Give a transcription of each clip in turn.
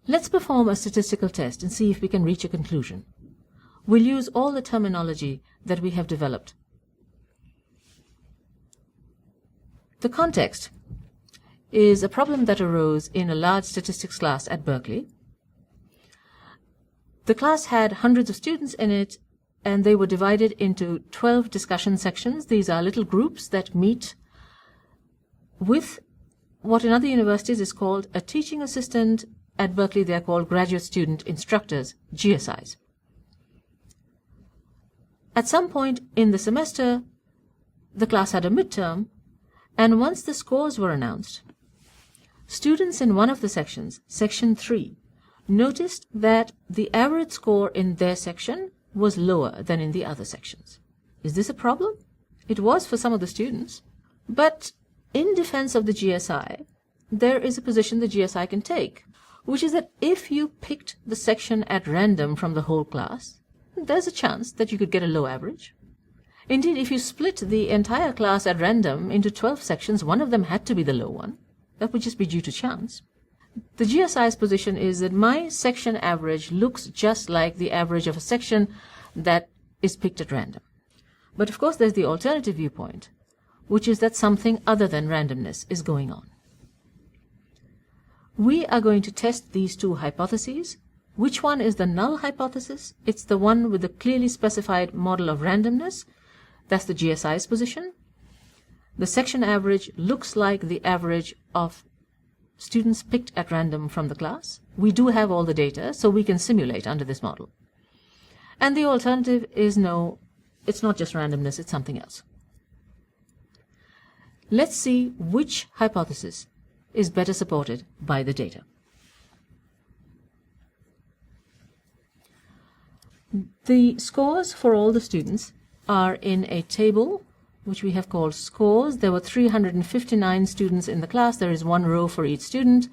Let's perform a statistical test and see if we can reach a conclusion. We'll use all the terminology that we have developed. The context is a problem that arose in a large statistics class at Berkeley. The class had hundreds of students in it, and they were divided into 12 discussion sections. These are little groups that meet with what in other universities is called a teaching assistant. At Berkeley, they are called graduate student instructors, GSIs. At some point in the semester, the class had a midterm, and once the scores were announced, students in one of the sections, section 3, noticed that the average score in their section was lower than in the other sections. Is this a problem? It was for some of the students. But in defense of the GSI, there is a position the GSI can take, which is that if you picked the section at random from the whole class, there's a chance that you could get a low average. Indeed, if you split the entire class at random into 12 sections, one of them had to be the low one. That would just be due to chance. The GSI's position is that my section average looks just like the average of a section that is picked at random. But of course there's the alternative viewpoint, which is that something other than randomness is going on. We are going to test these two hypotheses. Which one is the null hypothesis? It's the one with the clearly specified model of randomness. That's the GSI's position. The section average looks like the average of students picked at random from the class. We do have all the data, so we can simulate under this model. And the alternative is no, it's not just randomness, it's something else. Let's see which hypothesis is better supported by the data. The scores for all the students are in a table which we have called scores. There were 359 students in the class. There is one row for each student.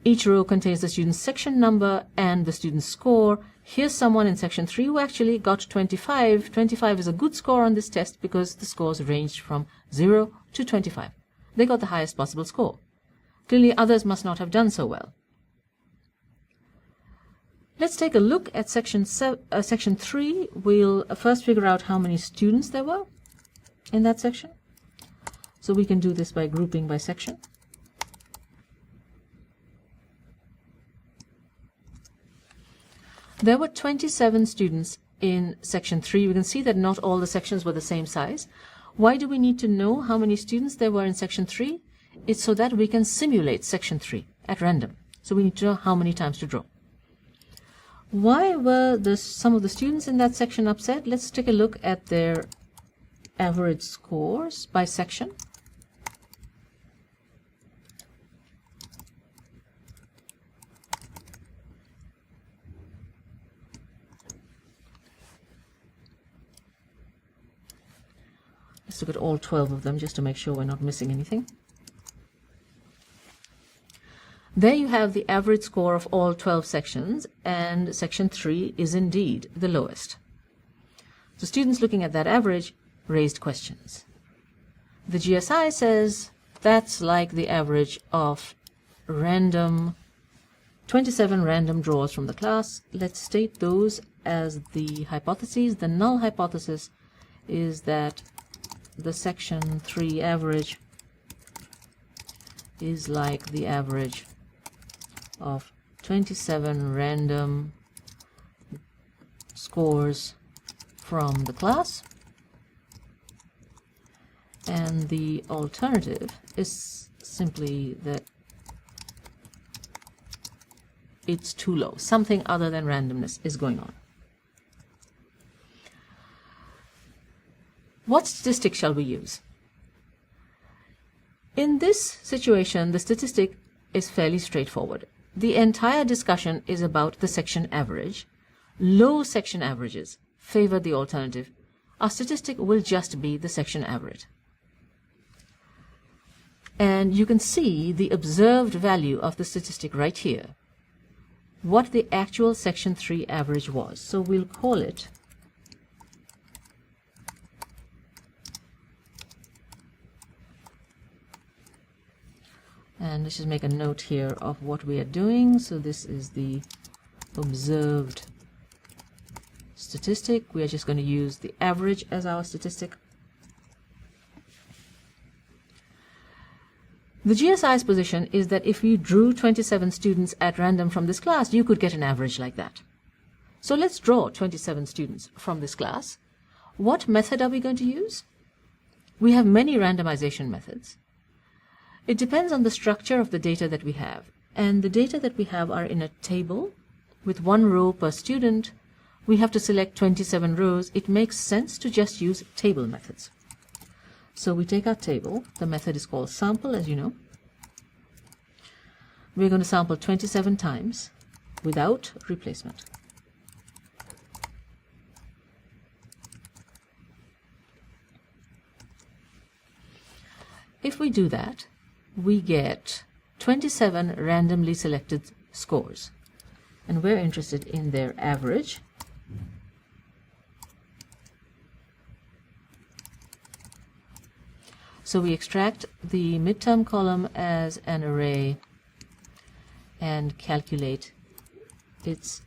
Each row contains the student's section number and the student's score. Here's someone in section 3 who actually got 25. 25 is a good score on this test because the scores ranged from 0 to 25. They got the highest possible score. Clearly others must not have done so well. Let's take a look at section 3. We'll first figure out how many students there were in that section. So we can do this by grouping by section. There were 27 students in section 3. We can see that not all the sections were the same size. Why do we need to know how many students there were in section 3? It's so that we can simulate section 3 at random. So we need to know how many times to draw. Why were some of the students in that section upset? Let's take a look at their average scores by section. Let's look at all 12 of them just to make sure we're not missing anything. There you have the average score of all 12 sections, and section 3 is indeed the lowest. So students looking at that average raised questions. The GSI says that's like the average of 27 random draws from the class. Let's state those as the hypotheses. The null hypothesis is that the section 3 average is like the average of 27 random scores from the class, and the alternative is simply that it's too low. Something other than randomness is going on. What statistic shall we use? In this situation, the statistic is fairly straightforward. The entire discussion is about the section average. Low section averages favor the alternative. Our statistic will just be the section average. And you can see the observed value of the statistic right here, what the actual section 3 average was. So we'll call it And let's just make a note here of what we are doing. So this is the observed statistic. We are just going to use the average as our statistic. The GSI's position is that if you drew 27 students at random from this class, you could get an average like that. So let's draw 27 students from this class. What method are we going to use? We have many randomization methods. It depends on the structure of the data that we have. And the data that we have are in a table with 1 row per student. We have to select 27 rows. It makes sense to just use table methods. So we take our table. The method is called sample, as you know. We're going to sample 27 times without replacement. If we do that, we get 27 randomly selected scores. And we're interested in their average. So we extract the midterm column as an array and calculate its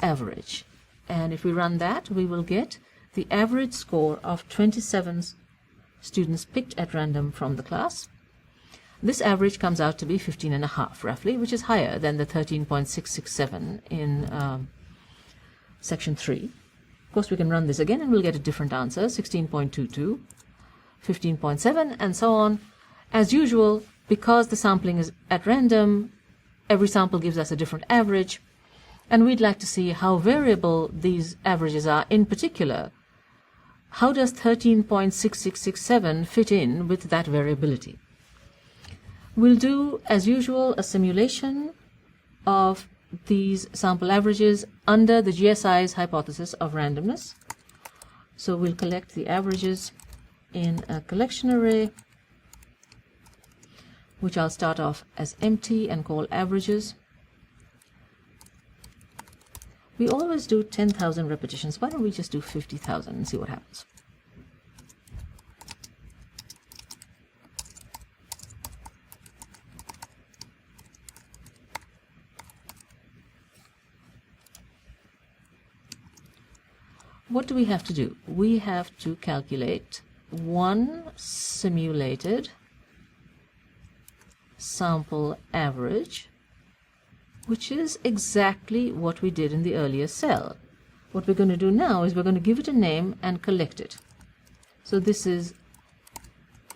average. And if we run that, we will get the average score of 27 students picked at random from the class. This average comes out to be 15.5 roughly, which is higher than the 13.667 in section 3. Of course, we can run this again and we'll get a different answer, 16.22. 15.7 and so on. As usual, because the sampling is at random, every sample gives us a different average, and we'd like to see how variable these averages are. In particular, how does 13.6667 fit in with that variability? We'll do, as usual, a simulation of these sample averages under the GSI's hypothesis of randomness. So we'll collect the averages in a collection array, which I'll start off as empty and call averages. We always do 10,000 repetitions. Why don't we just do 50,000 and see what happens? What do we have to do? We have to calculate one simulated sample average, which is exactly what we did in the earlier cell. What we're going to do now is we're going to give it a name and collect it. So this is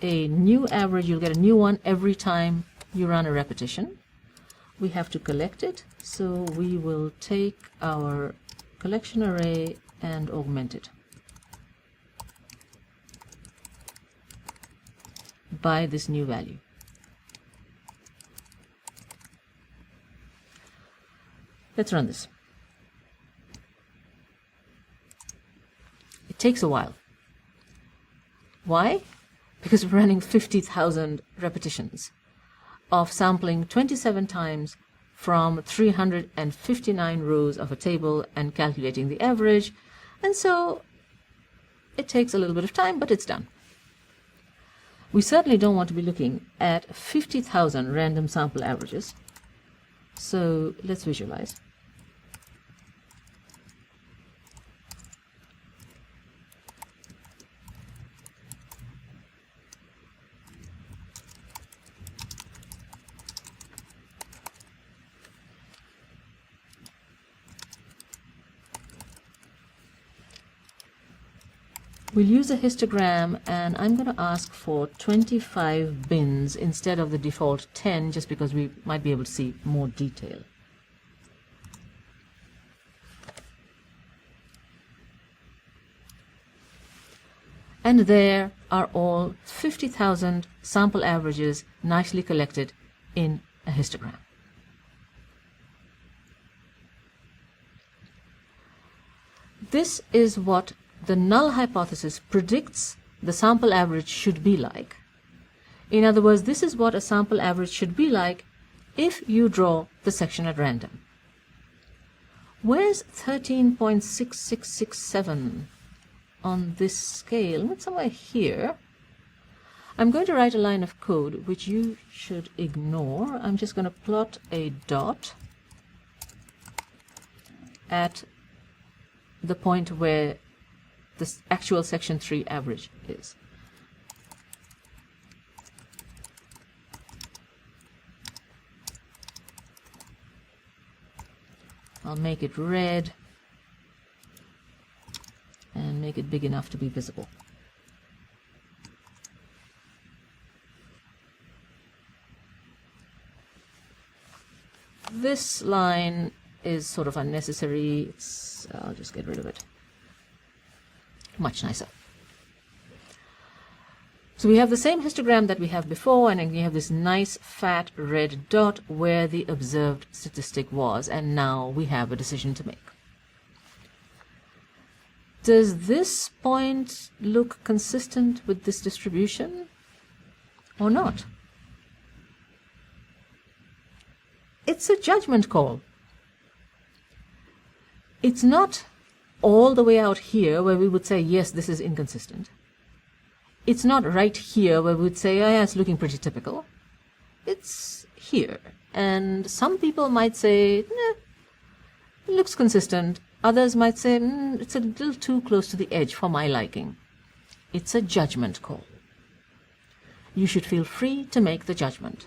a new average. You'll get a new one every time you run a repetition. We have to collect it, so we will take our collection array and augment it by this new value. Let's run this. It takes a while. Why? Because we're running 50,000 repetitions of sampling 27 times from 359 rows of a table and calculating the average, and so it takes a little bit of time, but it's done. We certainly don't want to be looking at 50,000 random sample averages. So let's visualize. We'll use a histogram, and I'm going to ask for 25 bins instead of the default 10, just because we might be able to see more detail. And there are all 50,000 sample averages nicely collected in a histogram. This is what the null hypothesis predicts the sample average should be like. In other words, this is what a sample average should be like if you draw the section at random. Where's 13.6667 on this scale? It's somewhere here. I'm going to write a line of code which you should ignore. I'm just going to plot a dot at the point where the actual section 3 average is. I'll make it red and make it big enough to be visible. This line is sort of unnecessary. I'll just get rid of it. Much nicer. So we have the same histogram that we have before, and then we have this nice fat red dot where the observed statistic was, and now we have a decision to make. Does this point look consistent with this distribution or not? It's a judgment call. It's not all the way out here where we would say, yes, this is inconsistent. It's not right here where we would say, oh, yeah, it's looking pretty typical. It's here. And some people might say, nah, it looks consistent. Others might say, it's a little too close to the edge for my liking. It's a judgment call. You should feel free to make the judgment.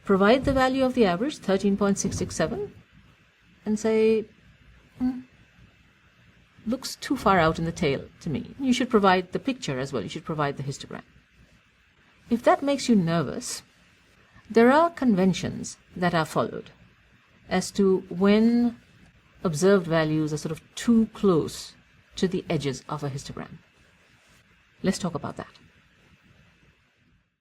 Provide the value of the average, 13.667, and say, looks too far out in the tail to me. You should provide the picture as well. You should provide the histogram. If that makes you nervous, there are conventions that are followed as to when observed values are sort of too close to the edges of a histogram. Let's talk about that.